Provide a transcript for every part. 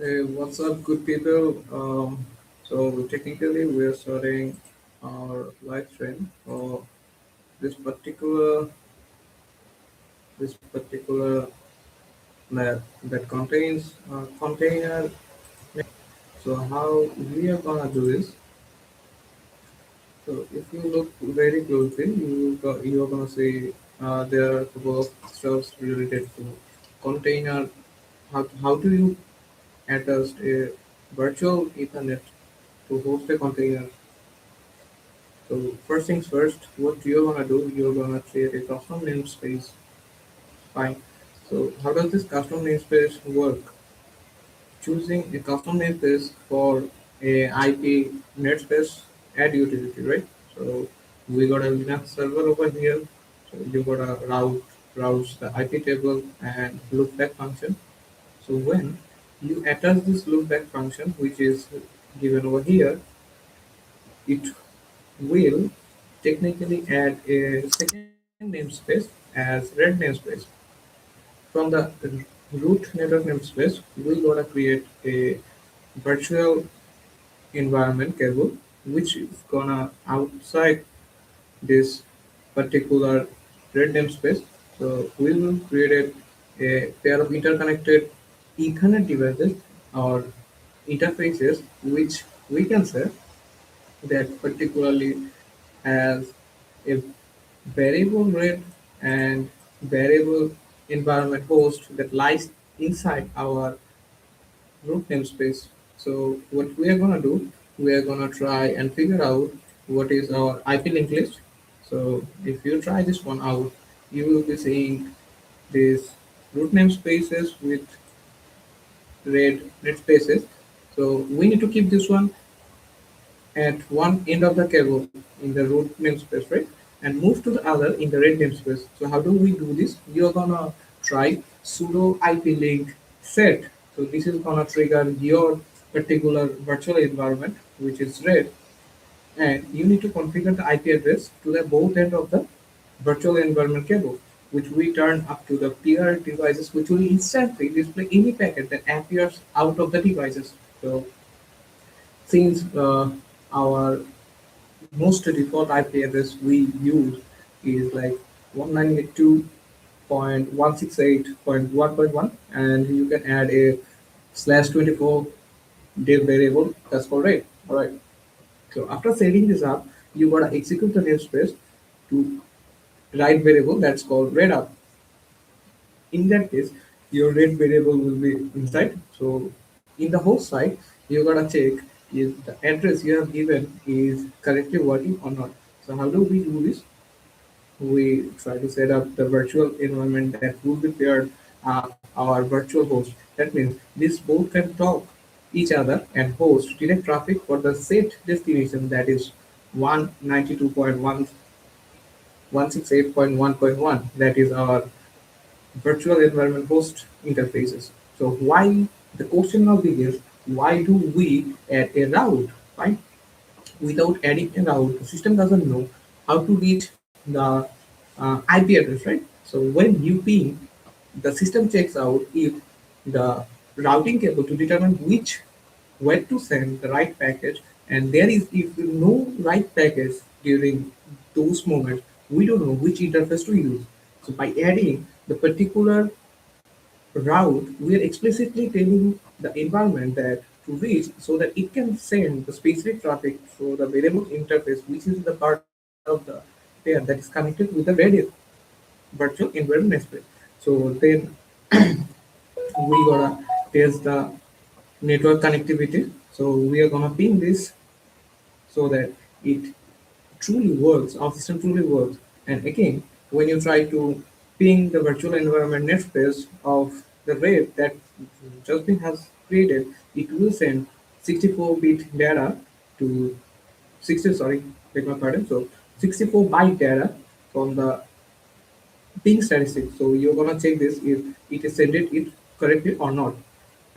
Hey, what's up, good people? So technically, we're starting our live stream for this particular lab that contains container. So how we are gonna do this? So if you look very closely, you are gonna see there are a couple of stuffs related to container. How do you attach a virtual Ethernet to host a container? So first things first, what you're gonna do, you're gonna create a custom namespace. Fine. So how does this custom namespace work? Choosing a custom namespace for a IP namespace add utility, right? So we got a Linux server over here. So you gotta routes the IP table and loopback function. So when you attach this loopback function, which is given over here, it will technically add a second namespace as red namespace. From the root network namespace, we gotta create a virtual environment cable which is gonna outside this particular red namespace. So we will create a pair of interconnected Ethernet devices or interfaces which we can say that particularly has a variable rate and variable environment host that lies inside our root namespace. So what we are gonna do, we are gonna try and figure out what is our IP link list. So if you try this one out, you will be seeing these root namespaces with red spaces. So we need to keep this one at one end of the cable in the root namespace, right? And move to the other in the red namespace. So how do we do this? You're gonna try sudo IP link set. So this is gonna trigger your particular virtual environment, which is red, and you need to configure the IP address to the both end of the virtual environment cable, which we turn up to the peer devices, which will instantly display any packet that appears out of the devices. So since our most default IP address we use is like 192.168.1.1, and you can add a /24 div variable that's called rate. All right. So after setting this up, you gotta execute the namespace to write variable that's called read up. In that case, your rate variable will be inside. So in the host side, you gotta check if the address you have given is correctly working or not. So how do we do this? We try to set up the virtual environment that will be paired our virtual host. That means these both can talk each other and host direct traffic for the set destination, that is 192.168.1.1. That is our virtual environment host interfaces. So why the question now begins, why do we add a route, right? Without adding a route, the system doesn't know how to reach the IP address, right? So when you ping, the system checks out if the routing cable to determine which where to send the right package, and there is if no right package during those moments, we don't know which interface to use. So by adding the particular route, we are explicitly telling the environment that to reach so that it can send the specific traffic through the variable interface, which is the part of the pair that is connected with the radio virtual environment space. So then we gotta test the network connectivity. So we are gonna ping this so that it truly works, our system truly works. And again, when you try to ping the virtual environment net space of the rate that Justbin has created, it will send 64-bit data to 60, sorry, beg my pardon. So 64 byte data from the ping statistics. So you're gonna check this if it is sent it correctly or not.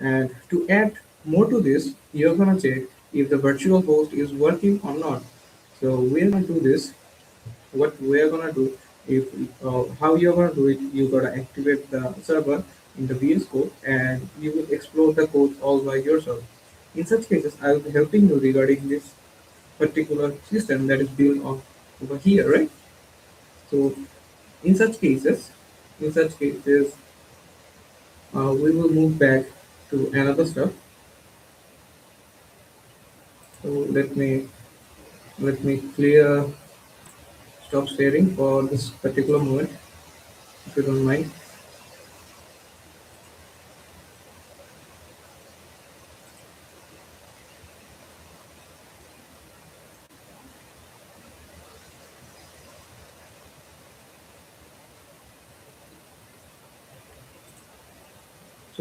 And to add more to this, you're gonna check if the virtual host is working or not. So we're gonna do this. What we're gonna do, if how you're gonna do it, you gotta activate the server. in the VS Code and you will explore the code all by yourself. In such cases, I will be helping you regarding this particular system that is built on over here, right? So in such cases, in such cases, we will move back to another stuff. So let me clear stop sharing for this particular moment, if you don't mind.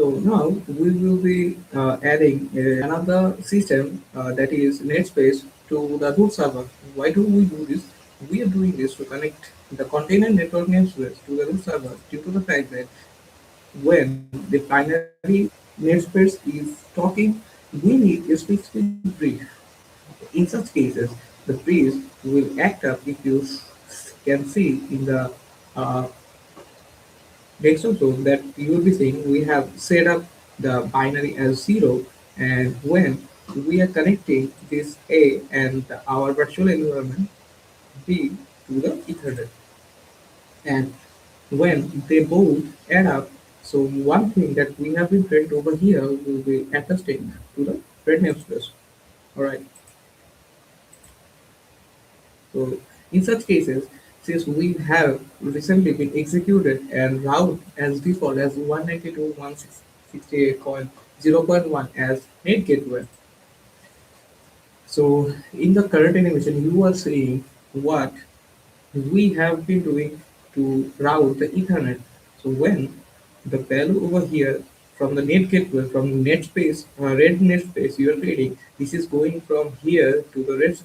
So now we will be adding another system that is NetSpace to the root server. Why do we do this? We are doing this to connect the container network namespace to the root server due to the fact that when the binary namespace is talking, we need a specific bridge. In such cases, the bridge will act up if you can see in the uh, desktop zone that you will be seeing we have set up the binary as 0 and when we are connecting this A and our virtual environment B to the Ethernet and when they both add up so one thing that we have been trained over here will be attesting to the thread namespace. Alright, so in such cases, since we have recently been executed and route as default as 192.168.0.1 as net gateway. So in the current animation, you are seeing what we have been doing to route the Ethernet. So when the value over here from the net gateway, from net space, red net space you are creating, this is going from here to the red,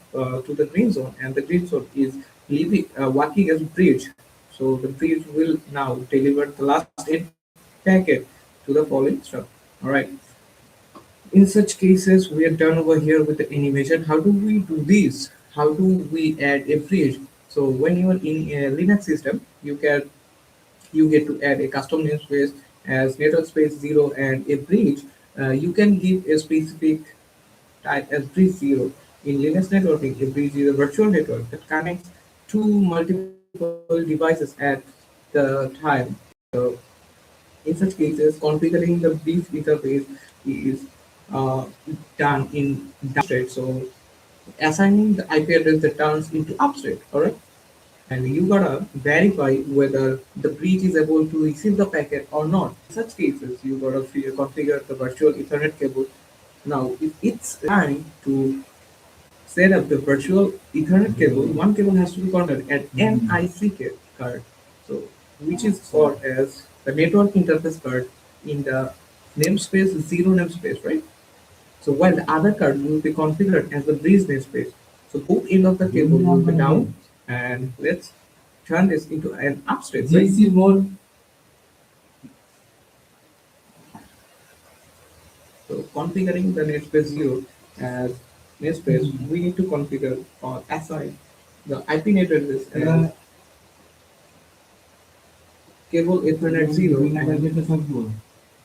to the green zone, and the green zone is working as a bridge. So the bridge will now deliver the last eight packet to the following stuff. All right. In such cases, we are done over here with the animation. How do we do this? How do we add a bridge? So when you are in a Linux system, you get to add a custom namespace as network space 0 and a bridge. You can give a specific type as bridge 0. In Linux networking, a bridge is a virtual network that connects two multiple devices at the time. So in such cases, configuring the brief interface is uh, done in downstate. So assigning the IP address that turns into upstate, alright? And you gotta verify whether the bridge is able to receive the packet or not. In such cases, you gotta configure the virtual Ethernet cable. Now, if it's time to set up the virtual Ethernet cable, one cable has to be connected at NIC card, so which is called as the network interface card in the namespace 0 namespace, right? So while the other card will be configured as the bridge namespace. So both end of the cable will be down, and let's turn this into an upstate, right? So configuring the namespace 0 as namespace, we need to configure or assign the IP net address as cable Ethernet 0 and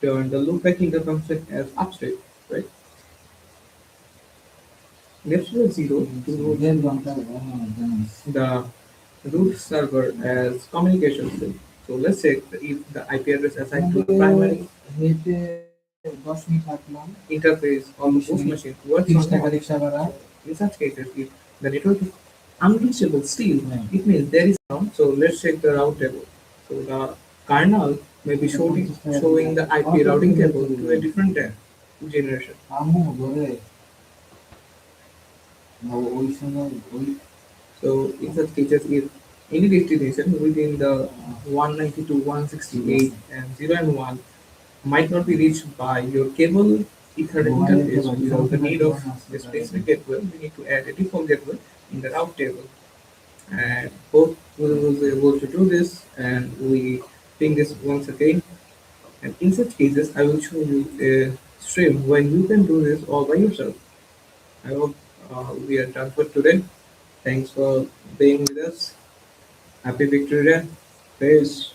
turn the loopback interfunction as upstate, right? Namespace 0 to the root server as communication string. So let's say if the IP address assigned to the primary interface of the host machine works on that. In such cases, if the network is unreachable still, it means there is sound. So let's check the route table. So the kernel may be showing the IP routing table to a different generation. So in such cases, if any destination within the 192.168 and 0 and 1 might not be reached by your cable Ethernet interface without the need of a specific gateway, we need to add a default gateway in the route table. And both will be able to do this, and we ping this once again. And in such cases, I will show you a stream where you can do this all by yourself. I hope we are done for today. Thanks for being with us. Happy Victory Day. Peace.